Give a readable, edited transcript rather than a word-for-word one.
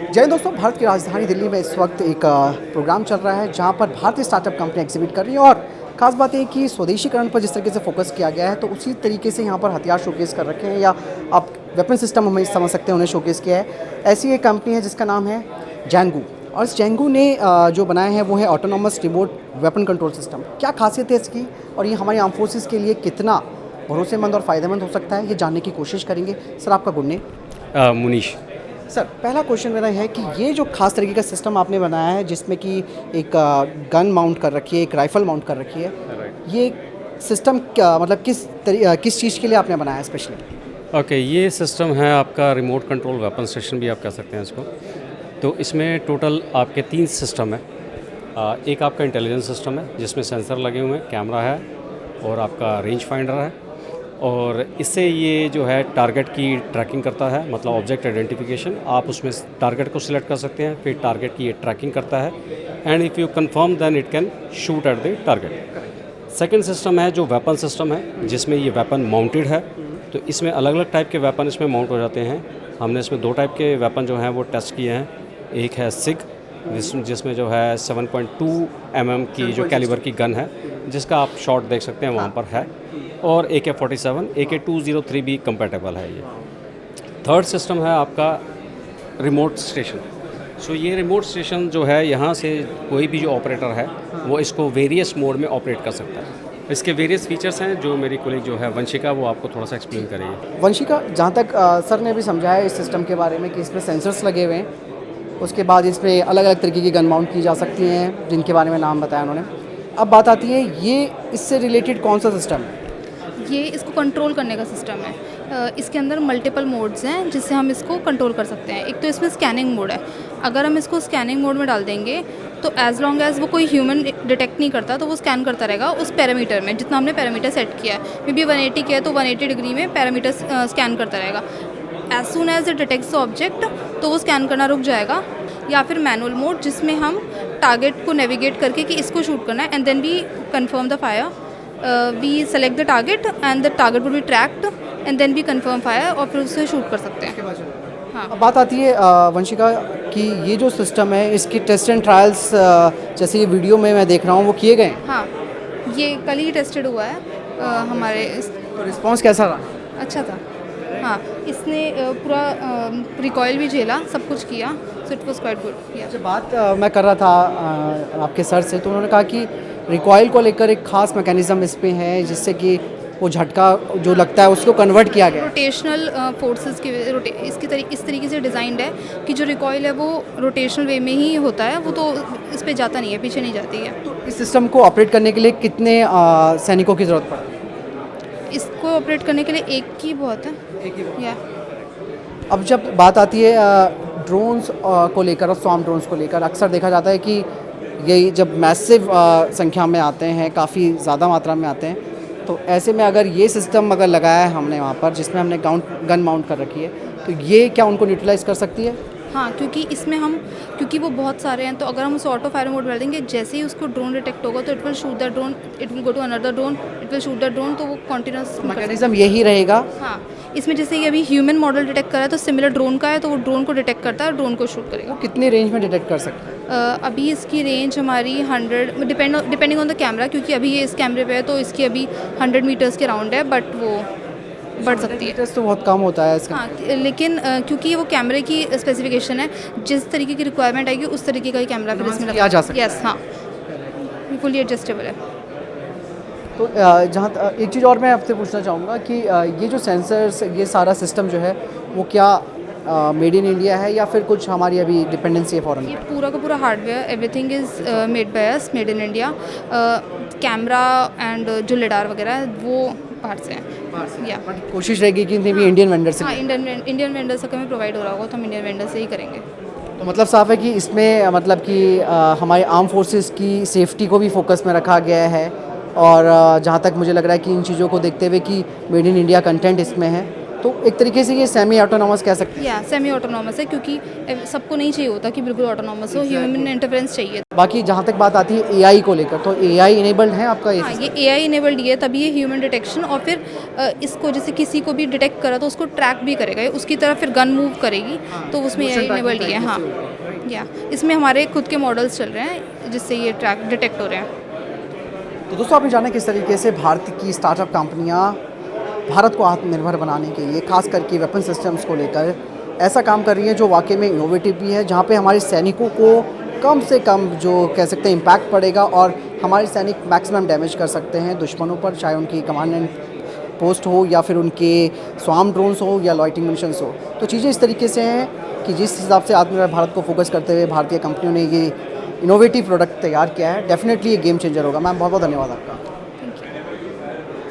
जय हिंद दोस्तों, भारत की राजधानी दिल्ली में इस वक्त एक प्रोग्राम चल रहा है जहां पर भारतीय स्टार्टअप कंपनी एग्जिबिट कर रही है। और ख़ास बात है कि स्वदेशीकरण पर जिस तरीके से फोकस किया गया है तो उसी तरीके से यहाँ पर हथियार शोकेस कर रखे हैं, या आप वेपन सिस्टम हमें समझ सकते हैं उन्हें शोकेस किया है। ऐसी एक कंपनी है जिसका नाम है जैनगू, और इस जैनगू ने जो बनाया है वो है autonomous remote weapon control system. क्या खासियत है इसकी और ये हमारी आर्म फोर्सेस के लिए कितना भरोसेमंद और फ़ायदेमंद हो सकता है, ये जानने की कोशिश करेंगे। सर, आपका गुड नेम? मुनीश। सर, पहला क्वेश्चन मेरा है कि ये जो खास तरीके का सिस्टम आपने बनाया है जिसमें कि एक गन माउंट कर रखी है, एक राइफल माउंट कर रखी है, ये सिस्टम क्या मतलब किस चीज़ के लिए आपने बनाया है स्पेशली? ओके, ये सिस्टम है आपका रिमोट कंट्रोल वेपन स्टेशन भी आप कह सकते हैं इसको। तो इसमें टोटल आपके 3 सिस्टम है। एक आपका इंटेलिजेंस सिस्टम है जिसमें सेंसर लगे हुए हैं, कैमरा है और आपका रेंज फाइंडर है। और इससे ये जो है टारगेट की ट्रैकिंग करता है, मतलब ऑब्जेक्ट आइडेंटिफिकेशन। आप उसमें टारगेट को सिलेक्ट कर सकते हैं, फिर टारगेट की ये ट्रैकिंग करता है and if you confirm then it can shoot at the target. Second system है जो वेपन सिस्टम है, जिसमें ये वेपन माउंटेड है। तो इसमें अलग अलग टाइप के वेपन इसमें माउंट हो जाते हैं। हमने इसमें 2 टाइप के वेपन जो हैं वो टेस्ट किए हैं। एक है सिग, जिसमें जो है 7.2 mm की जो कैलिबर की गन है, जिसका आप शॉट देख सकते हैं वहाँ पर है। और AK-47, AK-203 भी कंपैटिबल है ये। थर्ड सिस्टम है आपका रिमोट स्टेशन। सो ये रिमोट स्टेशन जो है, यहाँ से कोई भी जो ऑपरेटर है वो इसको वेरियस मोड में ऑपरेट कर सकता है। इसके वेरियस फीचर्स हैं जो मेरी कोलीग जो है वंशिका, वो आपको थोड़ा सा एक्सप्लेन करेगी। वंशिका, जहाँ तक सर ने भी समझाया इस सिस्टम के बारे में कि इसमें सेंसर्स लगे हुए हैं, उसके बाद इसमें अलग अलग तरीके की गन माउंट की जा सकती हैं जिनके बारे में नाम बताया उन्होंने। अब बात आती है ये इससे रिलेटेड कौन सा सिस्टम है? ये इसको कंट्रोल करने का सिस्टम है। इसके अंदर मल्टीपल मोड्स हैं जिससे हम इसको कंट्रोल कर सकते हैं। एक तो इसमें स्कैनिंग मोड है। अगर हम इसको स्कैनिंग मोड में डाल देंगे तो एज़ लॉन्ग एज़ वो कोई ह्यूमन डिटेक्ट नहीं करता तो वो स्कैन करता रहेगा उस पैरामीटर में, जितना हमने पैरामीटर सेट किया है। मे बी 180 किया है तो 180 डिग्री में पैरामीटर स्कैन करता रहेगा। As soon as it detects the object तो वो स्कैन करना रुक जाएगा। या फिर मैनुअल मोड, जिसमें हम टारगेट को नेविगेट करके कि इसको शूट करना है and then we confirm the fire. We select the target and the target will be tracked and then we confirm fire, और फिर उससे शूट कर सकते हैं। हाँ। अब बात आती है वंशिका कि ये जो सिस्टम है इसकी टेस्ट एंड ट्रायल्स जैसे ये वीडियो में मैं देख रहा हूँ वो किए गए हैं। हाँ, ये कल ही टेस्टेड हुआ है हमारे तो रिस्पॉन्स कैसा रहा? अच्छा था। हाँ, इसने पूरा रिकॉयल भी झेला, सब कुछ किया, so it was quite good. जब बात मैं कर रहा था आपके सर से तो उन्होंने कहा कि रिकॉयल को लेकर एक खास मैकेनिज़्म इस पे है जिससे कि वो झटका जो लगता है उसको कन्वर्ट किया गया है। रोटेशनल फोर्सेस की इस तरीके से डिज़ाइंड है कि जो रिकॉयल है वो रोटेशनल वे में ही होता है, वो तो इस पे जाता नहीं है, पीछे नहीं जाती है। तो इस सिस्टम को ऑपरेट करने के लिए कितने सैनिकों की ज़रूरत पड़ती है? इसको ऑपरेट करने के लिए एक की बहुत है। या अब जब बात आती है ड्रोन्स को लेकर और स्वार्म ड्रोन्स को लेकर, अक्सर देखा जाता है कि ये जब मैसिव संख्या में आते हैं, काफ़ी ज़्यादा मात्रा में आते हैं, तो ऐसे में अगर ये सिस्टम अगर लगाया है हमने वहाँ पर जिसमें हमने गन माउंट कर रखी है, तो ये क्या उनको न्यूट्रलाइज़ कर सकती है? हाँ, क्योंकि वो बहुत सारे हैं, तो अगर हम उसे ऑटो फायर मोड में डाल देंगे, जैसे ही उसको ड्रोन डिटेक्ट होगा तो it will shoot the drone, it will go to another drone, it will shoot the drone, तो वो कॉन्टिन्यूस मैकेनिज्म यही रहेगा। हाँ, इसमें जैसे कि अभी ह्यूमन मॉडल डिटेक्ट करा है तो सिमिलर ड्रोन का है, तो वो ड्रोन को डिटेक्ट करता है और ड्रोन को शूट करेगा। कितनी रेंज में डिटेक्ट कर सकते हैं? अभी इसकी रेंज हमारी 100 डिपेंडिंग ऑन द कैमरा, क्योंकि अभी ये इस कैमरे पे है तो इसकी अभी 100 मीटर्स के राउंड है, बट वो बढ़ सकती है। टेस्ट तो बहुत कम होता है इसका। हाँ, लेकिन क्योंकि वो कैमरे की स्पेसिफिकेशन है, जिस तरीके की रिक्वायरमेंट आएगी उस तरीके का ही कैमरा फिर इसमें किया जा सकता है। यस, हाँ, फुली एडजस्टेबल है। तो जहाँ एक चीज़ और मैं आपसे पूछना चाहूँगा कि ये जो सेंसर्स, ये सारा सिस्टम जो है वो क्या मेड इन इंडिया है या फिर कुछ हमारी अभी डिपेंडेंसी है फॉरेन? ये पूरा का पूरा hardware, everything is made by us, made in India. Camera and जो लिडार वगैरह है वो बाहर से हैं। या कोशिश रहेगी कि भी इंडियन वेंडर से। हाँ, इंडियन वेंडर से हमें प्रोवाइड हो रहा होगा तो हम इंडियन वेंडर से ही करेंगे। तो मतलब साफ है कि इसमें मतलब कि हमारे आर्म फोर्सेस की सेफ्टी को भी फोकस में रखा गया है। और जहाँ तक मुझे लग रहा है कि इन चीज़ों को देखते हुए कि मेड इन इंडिया कंटेंट इसमें है, तो एक तरीके से ये सेमी ऑटोनॉमस कह सकते या सेमी ऑटोनॉमस है, क्योंकि सबको नहीं चाहिए होता कि बिल्कुल ऑटोनॉमस हो, ह्यूमन इंटरफेरेंस चाहिए। हैं। बाकी जहाँ तक बात आती है एआई को लेकर, तो एआई इनेबल्ड है आपका ये हाँ, ये AI इनेबल्ड है, तभी ये ह्यूमन डिटेक्शन, और फिर इसको जैसे किसी को भी डिटेक्ट करा तो उसको ट्रैक भी करेगा, ये उसकी तरफ फिर गन मूव करेगी, तो उसमें AI इनेबल्ड ही है। हाँ, या इसमें हमारे खुद के मॉडल्स चल रहे हैं जिससे ये ट्रैक डिटेक्ट हो रहे हैं। तो दोस्तों आपने जाना किस तरीके से भारत की स्टार्टअप कंपनियां भारत को आत्मनिर्भर बनाने के लिए खास करके वेपन सिस्टम्स को लेकर ऐसा काम कर रही है जो वाकई में इनोवेटिव भी है, जहां पे हमारे सैनिकों को कम से कम जो कह सकते हैं इम्पैक्ट पड़ेगा और हमारे सैनिक मैक्सिमम डैमेज कर सकते हैं दुश्मनों पर, चाहे उनकी कमांड एंड पोस्ट हो या फिर उनके स्वार्म ड्रोन्स हो या लॉइटिंग मिशंस हो। तो चीज़ें इस तरीके से हैं कि जिस हिसाब से आत्मनिर्भर भारत को फोकस करते हुए भारतीय कंपनियों ने ये इनोवेटिव प्रोडक्ट तैयार किया है, डेफिनेटली ये गेम चेंजर होगा। मैम बहुत बहुत धन्यवाद आपका।